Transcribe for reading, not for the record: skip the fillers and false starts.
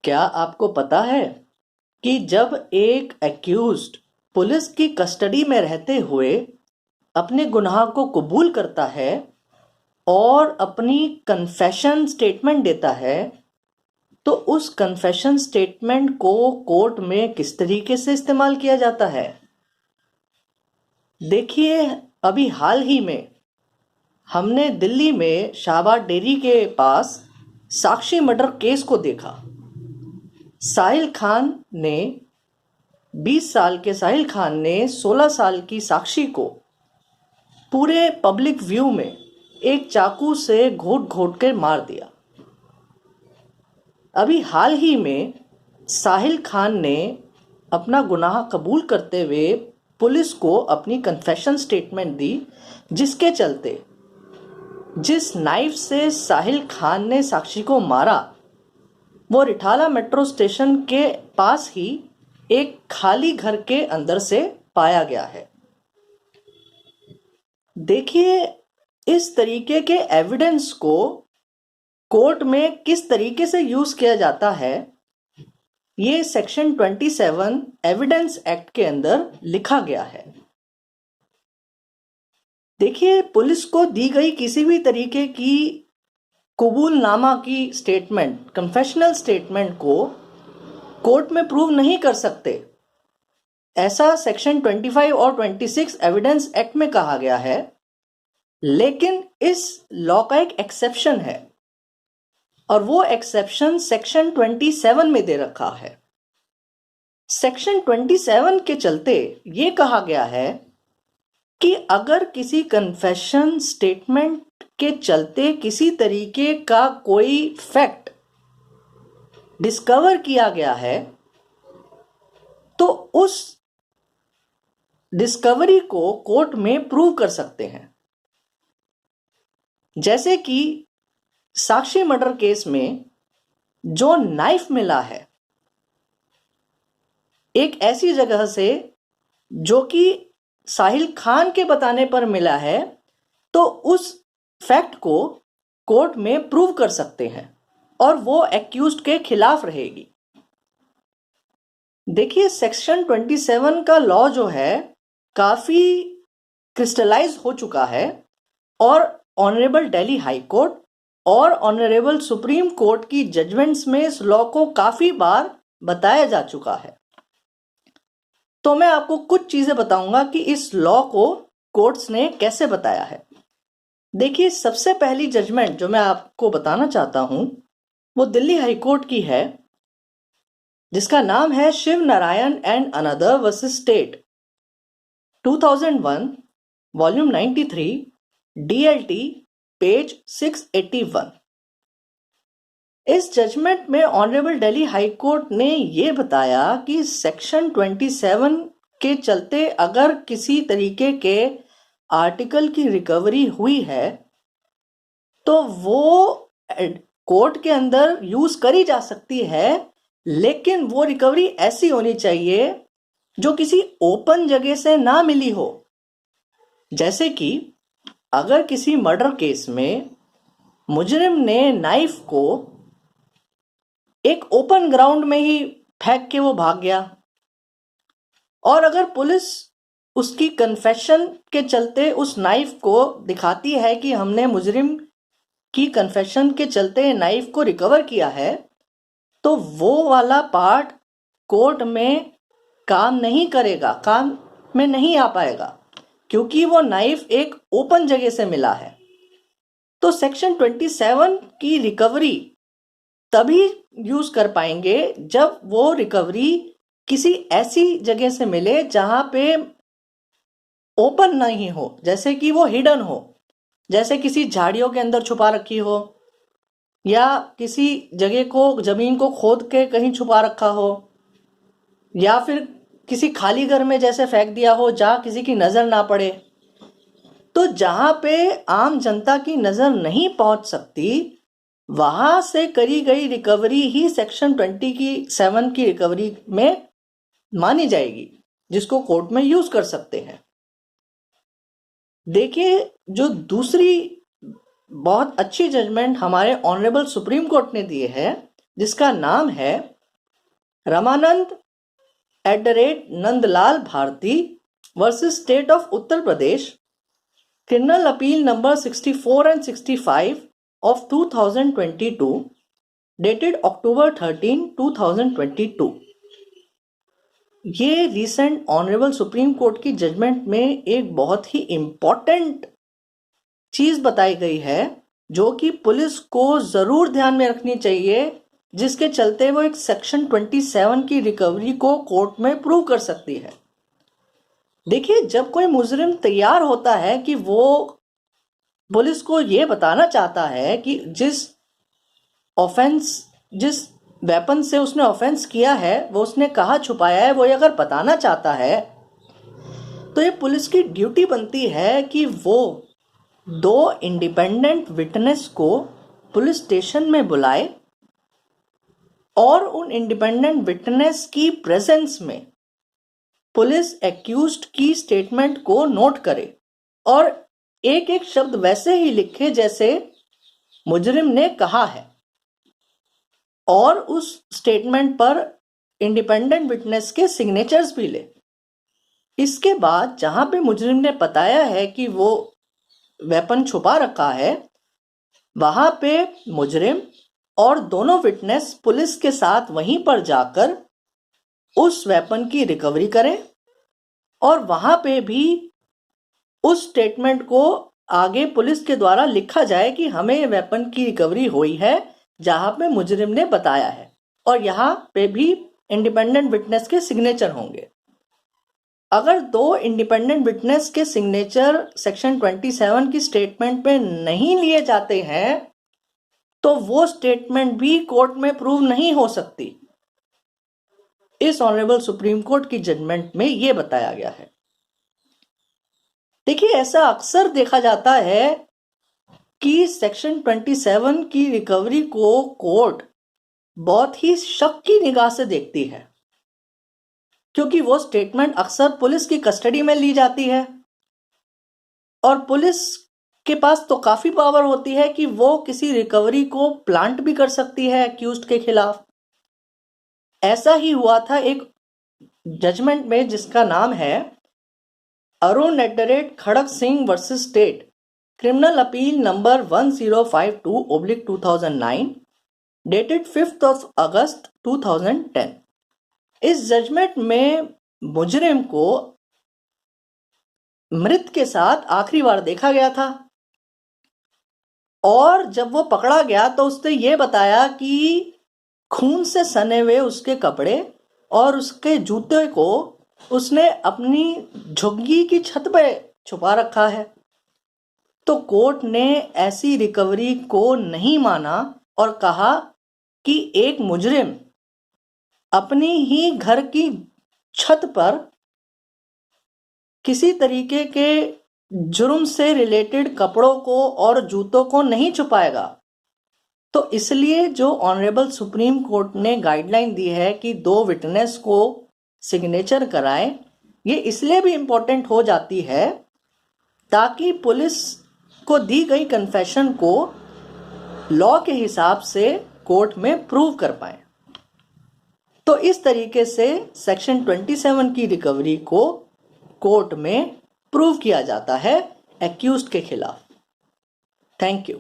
क्या आपको पता है कि जब एक एक्यूज्ड पुलिस की कस्टडी में रहते हुए अपने गुनाह को कबूल करता है और अपनी कन्फेशन स्टेटमेंट देता है, तो उस कन्फेशन स्टेटमेंट को कोर्ट में किस तरीके से इस्तेमाल किया जाता है? देखिए, अभी हाल ही में हमने दिल्ली में शाहबाद डेयरी के पास साक्षी मर्डर केस को देखा। साहिल खान ने 20 साल के साहिल खान ने 16 साल की साक्षी को पूरे पब्लिक व्यू में एक चाकू से घोट घोट कर मार दिया। अभी हाल ही में साहिल खान ने अपना गुनाह कबूल करते हुए पुलिस को अपनी कन्फेशन स्टेटमेंट दी, जिसके चलते जिस नाइफ से साहिल खान ने साक्षी को मारा वो रिठाला मेट्रो स्टेशन के पास ही एक खाली घर के अंदर से पाया गया है। देखिए, इस तरीके के एविडेंस को कोर्ट में किस तरीके से यूज किया जाता है, ये सेक्शन 27 एविडेंस एक्ट के अंदर लिखा गया है। देखिए, पुलिस को दी गई किसी भी तरीके की कबूलनामा की स्टेटमेंट, कन्फेशनल स्टेटमेंट को कोर्ट में प्रूव नहीं कर सकते, ऐसा सेक्शन 25 और 26 एविडेंस एक्ट में कहा गया है। लेकिन इस लॉ का एक एक्सेप्शन है और वो एक्सेप्शन सेक्शन 27 में दे रखा है। सेक्शन 27 के चलते ये कहा गया है कि अगर किसी कन्फेशन स्टेटमेंट के चलते किसी तरीके का कोई फैक्ट डिस्कवर किया गया है, तो उस डिस्कवरी को कोर्ट में प्रूव कर सकते हैं। जैसे कि साक्षी मर्डर केस में जो नाइफ मिला है एक ऐसी जगह से जो कि साहिल खान के बताने पर मिला है, तो उस फैक्ट को कोर्ट में प्रूव कर सकते हैं और वो एक्यूज्ड के खिलाफ रहेगी। देखिए, सेक्शन 27 का लॉ जो है काफी क्रिस्टलाइज हो चुका है और ऑनरेबल दिल्ली हाई कोर्ट और ऑनरेबल सुप्रीम कोर्ट की जजमेंट्स में इस लॉ को काफी बार बताया जा चुका है। तो मैं आपको कुछ चीजें बताऊंगा कि इस लॉ को कोर्ट्स ने कैसे बताया है। देखिए, सबसे पहली जजमेंट जो मैं आपको बताना चाहता हूं वो दिल्ली हाई कोर्ट की है, जिसका नाम है Shiv Narayan and another versus state 2001 volume 93 DLT page 681। इस जजमेंट में ऑनरेबल दिल्ली हाई कोर्ट ने यह बताया कि सेक्शन 27 के चलते अगर किसी तरीके के आर्टिकल की रिकवरी हुई है तो वो कोर्ट के अंदर यूज करी जा सकती है, लेकिन वो रिकवरी ऐसी होनी चाहिए जो किसी ओपन जगह से ना मिली हो। जैसे कि अगर किसी मर्डर केस में मुजरिम ने नाइफ को एक ओपन ग्राउंड में ही फेंक के वो भाग गया और अगर पुलिस उसकी कन्फेशन के चलते उस नाइफ को दिखाती है कि हमने मुजरिम की कन्फेशन के चलते नाइफ को रिकवर किया है, तो वो वाला पार्ट कोर्ट में काम नहीं करेगा, काम में नहीं आ पाएगा, क्योंकि वो नाइफ एक ओपन जगह से मिला है। तो सेक्शन 27 की रिकवरी तभी यूज कर पाएंगे जब वो रिकवरी किसी ऐसी जगह से मिले जहां पे ओपन नहीं हो, जैसे कि वो हिडन हो, जैसे किसी झाड़ियों के अंदर छुपा रखी हो या किसी जगह को, जमीन को खोद के कहीं छुपा रखा हो या फिर किसी खाली घर में जैसे फेंक दिया हो जहां किसी की नजर ना पड़े। तो जहां पे आम जनता की नजर नहीं पहुंच सकती, वहां से करी गई रिकवरी ही सेक्शन 27 की रिकवरी में मानी जाएगी, जिसको कोर्ट में यूज कर सकते हैं। देखिए, जो दूसरी बहुत अच्छी जजमेंट हमारे ऑनरेबल सुप्रीम कोर्ट ने दी है, जिसका नाम है Ramanand @Nandlal Bharti versus state of Uttar Pradesh, criminal appeal number 64 and 65 of 2022, dated October 13, 2022। ये रिसेंट ऑनरेबल सुप्रीम कोर्ट की जजमेंट में एक बहुत ही इम्पॉर्टेंट चीज बताई गई है जो कि पुलिस को जरूर ध्यान में रखनी चाहिए, जिसके चलते वो एक सेक्शन 27 की रिकवरी को कोर्ट में प्रूव कर सकती है। देखिए, जब कोई मुजरिम तैयार होता है कि वो पुलिस को ये बताना चाहता है कि जिस वेपन से उसने ऑफेंस किया है वो उसने कहाँ छुपाया है, वो ये अगर बताना चाहता है तो ये पुलिस की ड्यूटी बनती है कि वो 2 इंडिपेंडेंट विटनेस को पुलिस स्टेशन में बुलाए और उन इंडिपेंडेंट विटनेस की प्रेजेंस में पुलिस एक्यूज्ड की स्टेटमेंट को नोट करे और एक एक शब्द वैसे ही लिखे जैसे मुजरिम ने कहा है, और उस स्टेटमेंट पर इंडिपेंडेंट विटनेस के सिग्नेचर्स भी ले। इसके बाद जहां पे मुजरिम ने बताया है कि वो वेपन छुपा रखा है, वहां पे मुजरिम और दोनों विटनेस पुलिस के साथ वहीं पर जाकर उस वेपन की रिकवरी करें और वहां पे भी उस स्टेटमेंट को आगे पुलिस के द्वारा लिखा जाए कि हमें वेपन की रिकवरी हुई है जहां पे मुजरिम ने बताया है, और यहाँ पे भी इंडिपेंडेंट विटनेस के सिग्नेचर होंगे। अगर 2 इंडिपेंडेंट विटनेस के सिग्नेचर सेक्शन 27 की स्टेटमेंट पे नहीं लिए जाते हैं तो वो स्टेटमेंट भी कोर्ट में प्रूव नहीं हो सकती। इस ऑनरेबल सुप्रीम कोर्ट की जजमेंट में ये बताया गया है। देखिए, ऐसा अक्सर देखा जाता है कि सेक्शन 27 की रिकवरी को कोर्ट बहुत ही शक की निगाह से देखती है, क्योंकि वो स्टेटमेंट अक्सर पुलिस की कस्टडी में ली जाती है और पुलिस के पास तो काफी पावर होती है कि वो किसी रिकवरी को प्लांट भी कर सकती है एक्यूज्ड के खिलाफ। ऐसा ही हुआ था एक जजमेंट में जिसका नाम है Arun @Kharak Singh versus state, criminal appeal number 1052/2009, dated 5 August 2010। इस जजमेंट में मुजरिम को मृत के साथ आखिरी बार देखा गया था और जब वो पकड़ा गया तो उसने ये बताया कि खून से सने हुए उसके कपड़े और उसके जूते को उसने अपनी झुग्गी की छत पे छुपा रखा है। तो कोर्ट ने ऐसी रिकवरी को नहीं माना और कहा कि एक मुजरिम अपनी ही घर की छत पर किसी तरीके के जुर्म से रिलेटेड कपड़ों को और जूतों को नहीं छुपाएगा। तो इसलिए जो ऑनरेबल सुप्रीम कोर्ट ने गाइडलाइन दी है कि 2 विटनेस को सिग्नेचर कराएं, ये इसलिए भी इम्पोर्टेंट हो जाती है ताकि पुलिस को दी गई कन्फेशन को लॉ के हिसाब से कोर्ट में प्रूव कर पाए। तो इस तरीके से सेक्शन 27 की रिकवरी को कोर्ट में प्रूव किया जाता है एक्यूज्ड के खिलाफ। Thank you.